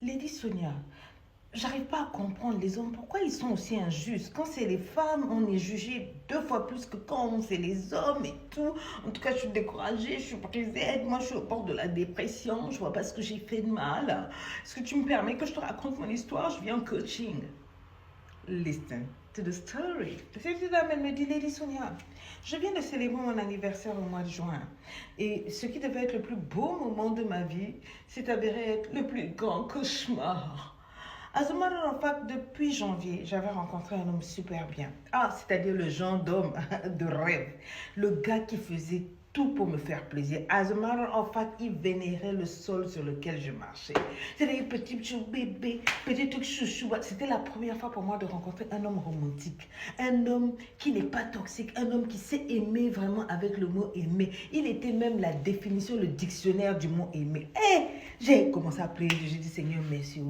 Lady Sonia, j'arrive pas à comprendre les hommes, pourquoi ils sont aussi injustes. Quand c'est les femmes, on est jugé 2 fois plus que quand c'est les hommes et tout. En tout cas, je suis découragée, je suis brisée, moi je suis au bord de la dépression, je vois pas ce que j'ai fait de mal. Est-ce que tu me permets que je te raconte mon histoire? Je viens en coaching. Listen to the story. Cette dame, elle me dit, Lady Sonia, je viens de célébrer mon anniversaire au mois de juin. Et ce qui devait être le plus beau moment de ma vie s'est avéré être le plus grand cauchemar. As a matter of fact, depuis janvier, j'avais rencontré un homme super bien. Ah, c'est-à-dire le genre d'homme de rêve. Le gars qui faisait tout pour me faire plaisir. As a matter of fact, il vénérait le sol sur lequel je marchais. C'était un petit bébé, petit truc chouchou. C'était la première fois pour moi de rencontrer un homme romantique. Un homme qui n'est pas toxique. Un homme qui sait aimer vraiment avec le mot aimer. Il était même la définition, le dictionnaire du mot aimer. Et j'ai commencé à prier. J'ai dit, Seigneur, merci.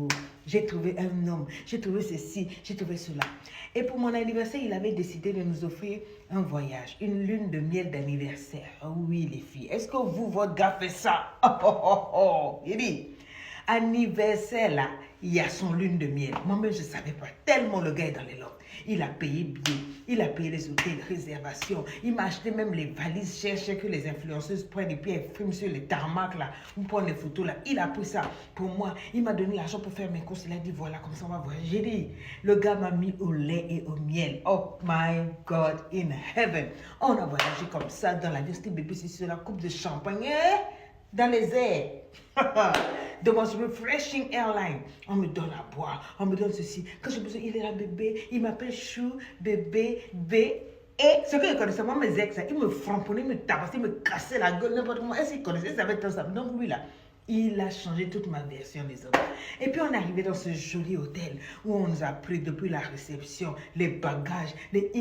J'ai trouvé un homme. J'ai trouvé ceci. J'ai trouvé cela. Et pour mon anniversaire, il avait décidé de nous offrir un voyage, une lune de miel d'anniversaire. Oh oui, les filles. Est-ce que vous, votre gars, fait ça? Oh, oh, oh, oh. Il dit, anniversaire là, il y a son lune de miel. Moi-même, je ne savais pas. Tellement le gars est dans les lots. Il a payé billets, il a payé les hôtels, réservations. Il m'a acheté même les valises chères que les influenceuses prennent et puis elles friment sur les tarmacs là. On prend les photos là. Il a pris ça pour moi. Il m'a donné l'argent pour faire mes courses. Il a dit voilà, comme ça on va voyager. J'ai dit, le gars m'a mis au lait et au miel. Oh my God, in heaven. On a voyagé comme ça dans l'avion. C'était bébé, c'est sur la coupe de champagne. Dans les airs. De mon refreshing airline. On me donne à boire, on me donne ceci. Quand j'ai besoin, il est là, bébé. Il m'appelle Chou, bébé, bé. Et ce que je connaissais, moi, mes ex, ils me framponnaient, ils me tabassaient, ils me cassaient la gueule, n'importe comment. Est-ce qu'ils connaissaient, ils savaient tout ça. Donc, lui, là, il a changé toute ma version des hommes. Et puis on est arrivé dans ce joli hôtel où on nous a pris depuis la réception, les bagages, les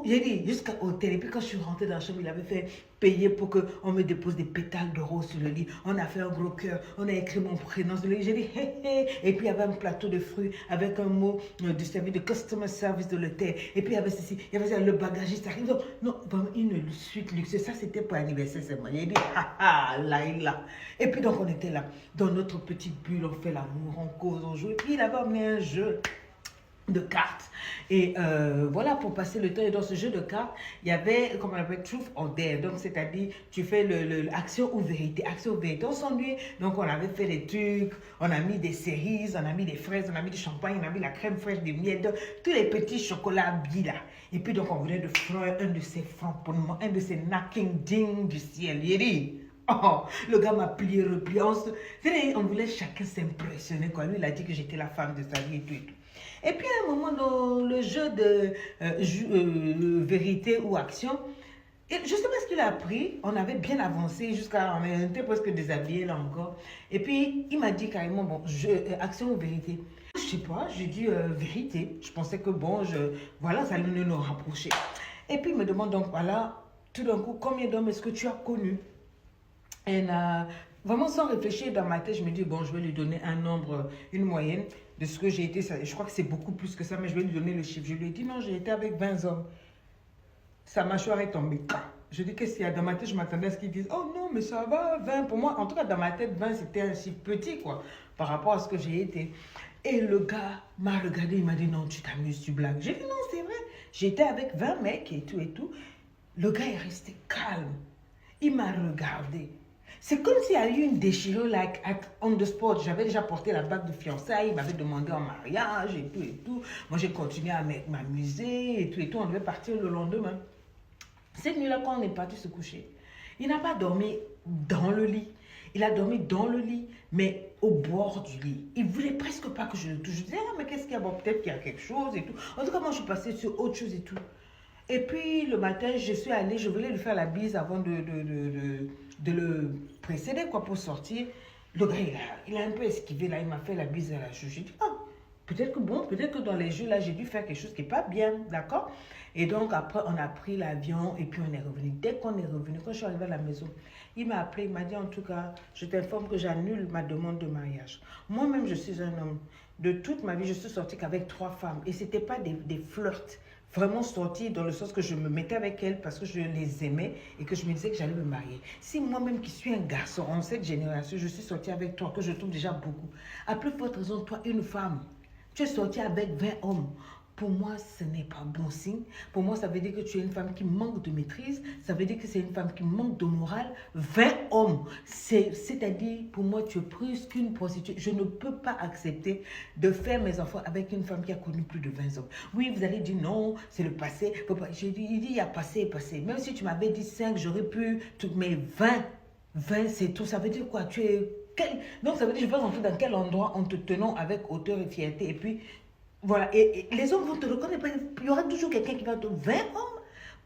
j'ai dit jusqu'à l'hôtel. Et puis quand je suis rentrée dans la chambre, il avait fait payer pour qu'on me dépose des pétales de rose sur le lit. On a fait un gros cœur, on a écrit mon prénom sur le lit. J'ai dit hé hé. Et puis il y avait un plateau de fruits avec un mot du service de customer service de l'hôtel. Et puis il y avait ceci, il y avait ça, le bagagiste arrive. Donc, non, vraiment une suite luxueuse. Ça c'était pour l'anniversaire seulement. J'ai dit là. Et puis donc on était là, dans notre petite bulle, on fait l'amour, on cause, on joue. Et puis il avait amené un jeu de cartes. Et voilà, pour passer le temps. Et dans ce jeu de cartes, il y avait, comme on appelle, truth or dare. Donc, c'est-à-dire, tu fais action ou vérité. Action ou vérité. On s'ennuie. Donc, on avait fait des trucs. On a mis des cerises, on a mis des fraises, on a mis du champagne, on a mis la crème fraîche, du miel. Donc, tous les petits chocolats billes là. Et puis, donc, on venait de faire un de ces framponnements, un de ces knocking ding du ciel. Il dit, oh, le gars m'a plié, replié. On voulait chacun s'impressionner, quoi. Lui, il a dit que j'étais la femme de sa vie et tout et tout. Et puis à un moment dans le jeu de vérité ou action, et je ne sais pas ce qu'il a appris, on avait bien avancé jusqu'à, on était presque déshabillés là encore. Et puis il m'a dit carrément, bon, action ou vérité. Je ne sais pas, j'ai dit vérité. Je pensais que bon, voilà, ça allait nous rapprocher. Et puis il me demande donc, voilà, tout d'un coup, combien d'hommes est-ce que tu as connus? Et vraiment sans réfléchir dans ma tête, je me dis, bon, je vais lui donner un nombre, une moyenne de ce que j'ai été. Je crois que c'est beaucoup plus que ça, mais je vais lui donner le chiffre. Je lui ai dit, non, j'ai été avec 20 hommes. Sa mâchoire est tombée. Je dis, qu'est-ce qu'il y a dans ma tête? Je m'attendais à ce qu'ils disent, oh non, mais ça va, 20. Pour moi, en tout cas, dans ma tête, 20, c'était un chiffre petit, quoi, par rapport à ce que j'ai été. Et le gars m'a regardé, il m'a dit, non, tu t'amuses, tu blagues. J'ai dit, non, c'est vrai. J'étais avec 20 mecs et tout et tout. Le gars est resté calme. Il m'a regardé. C'est comme s'il y a eu une déchirure, like, on the spot. J'avais déjà porté la bague de fiançailles, il m'avait demandé en mariage et tout et tout. Moi, j'ai continué à m'amuser et tout et tout. On devait partir le lendemain. Cette nuit-là, quand on est parti se coucher, il n'a pas dormi dans le lit. Il a dormi dans le lit, mais au bord du lit. Il ne voulait presque pas que je le touche. Je disais, ah, mais qu'est-ce qu'il y a? Bon, peut-être qu'il y a quelque chose et tout. En tout cas, moi, je suis passée sur autre chose et tout. Et puis, le matin, je suis allée, je voulais lui faire la bise avant de le précéder, quoi, pour sortir. Le gars, il a un peu esquivé, là, il m'a fait la bise à la cheville. J'ai dit, ah, peut-être que bon, peut-être que dans les jeux, là, j'ai dû faire quelque chose qui n'est pas bien, d'accord? Et donc, après, on a pris l'avion et puis on est revenu. Dès qu'on est revenu, quand je suis arrivée à la maison, il m'a appelé, il m'a dit, en tout cas, je t'informe que j'annule ma demande de mariage. Moi-même, je suis un homme. De toute ma vie, je suis sortie qu'avec 3 femmes. Et ce n'était pas des flirts vraiment sorti dans le sens que je me mettais avec elles parce que je les aimais et que je me disais que j'allais me marier. Si moi-même qui suis un garçon en cette génération, je suis sortie avec toi, que je trouve déjà beaucoup, à plus forte raison, toi, une femme, tu es sortie avec 20 hommes. Pour moi, ce n'est pas bon signe. Pour moi, ça veut dire que tu es une femme qui manque de maîtrise. Ça veut dire que c'est une femme qui manque de morale. 20 hommes. C'est-à-dire, pour moi, tu es plus qu'une prostituée. Je ne peux pas accepter de faire mes enfants avec une femme qui a connu plus de 20 hommes. Oui, vous allez dire non, c'est le passé. Je dis, il y a passé et passé. Même si tu m'avais dit 5, j'aurais pu. Mais 20 c'est tout. Ça veut dire quoi? Tu es. Donc, ça veut dire, je vais rentrer dans quel endroit en te tenant avec hauteur et fierté. Et puis, voilà, et les hommes vont te reconnaître. Il y aura toujours quelqu'un qui va te... 20 hommes?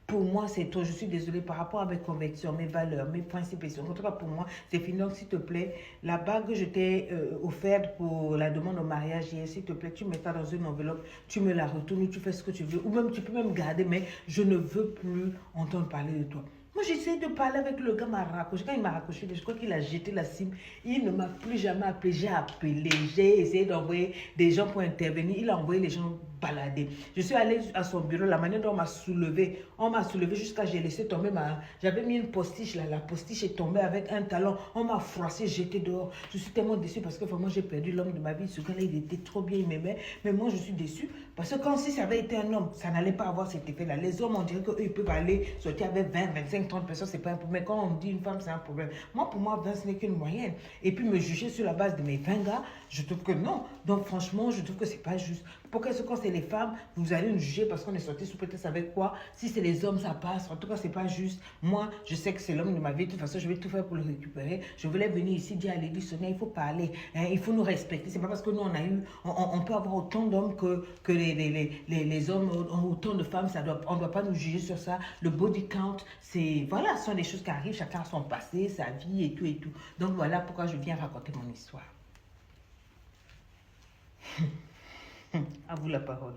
Pour moi, c'est toi. Je suis désolée par rapport à mes convictions, mes valeurs, mes principes. En tout cas, pour moi, c'est fini. Donc, s'il te plaît, la bague que je t'ai offerte pour la demande au mariage hier, s'il te plaît, tu mets ça dans une enveloppe, tu me la retournes, tu fais ce que tu veux. Ou même, tu peux même garder, mais je ne veux plus entendre parler de toi. Moi, j'essaie de parler avec le gars, m'a raccroché. Quand il m'a raccroché, je crois qu'il a jeté la cime. Il ne m'a plus jamais appelé. J'ai appelé. J'ai essayé d'envoyer des gens pour intervenir. Il a envoyé les gens balader. Je suis allée à son bureau. La manière dont on m'a soulevé jusqu'à j'ai laissé tomber ma... J'avais mis une postiche là. La postiche est tombée avec un talon. On m'a froissé, jeté dehors. Je suis tellement déçue parce que vraiment, j'ai perdu l'homme de ma vie. Ce gars-là, il était trop bien, il m'aimait. Mais moi, je suis déçue parce que quand si ça avait été un homme, ça n'allait pas avoir cet effet-là. Les hommes, on dirait qu'eux, ils peuvent aller sortir avec 20, 25, 30 personnes, c'est pas un problème. Mais quand on dit une femme, c'est un problème. Moi, pour moi, 20, ce n'est qu'une moyenne. Et puis me juger sur la base de mes 20 gars, je trouve que non. Donc, franchement, je trouve que c'est pas juste. Pourquoi est-ce que quand c'est les femmes, vous allez nous juger parce qu'on est sorti sous peut-être avec quoi? Si c'est les hommes, ça passe. En tout cas, c'est pas juste. Moi, je sais que c'est l'homme de ma vie. De toute façon, je vais tout faire pour le récupérer. Je voulais venir ici dire à l'église, Sonia, il faut parler. Hein, il faut nous respecter. C'est pas parce que nous, on a eu... On peut avoir autant d'hommes que les hommes ont autant de femmes. On ne doit pas nous juger sur ça. Le body count, c'est... Voilà, ce sont des choses qui arrivent. Chacun a son passé, sa vie et tout et tout. Donc, voilà pourquoi je viens raconter mon histoire. À vous la parole.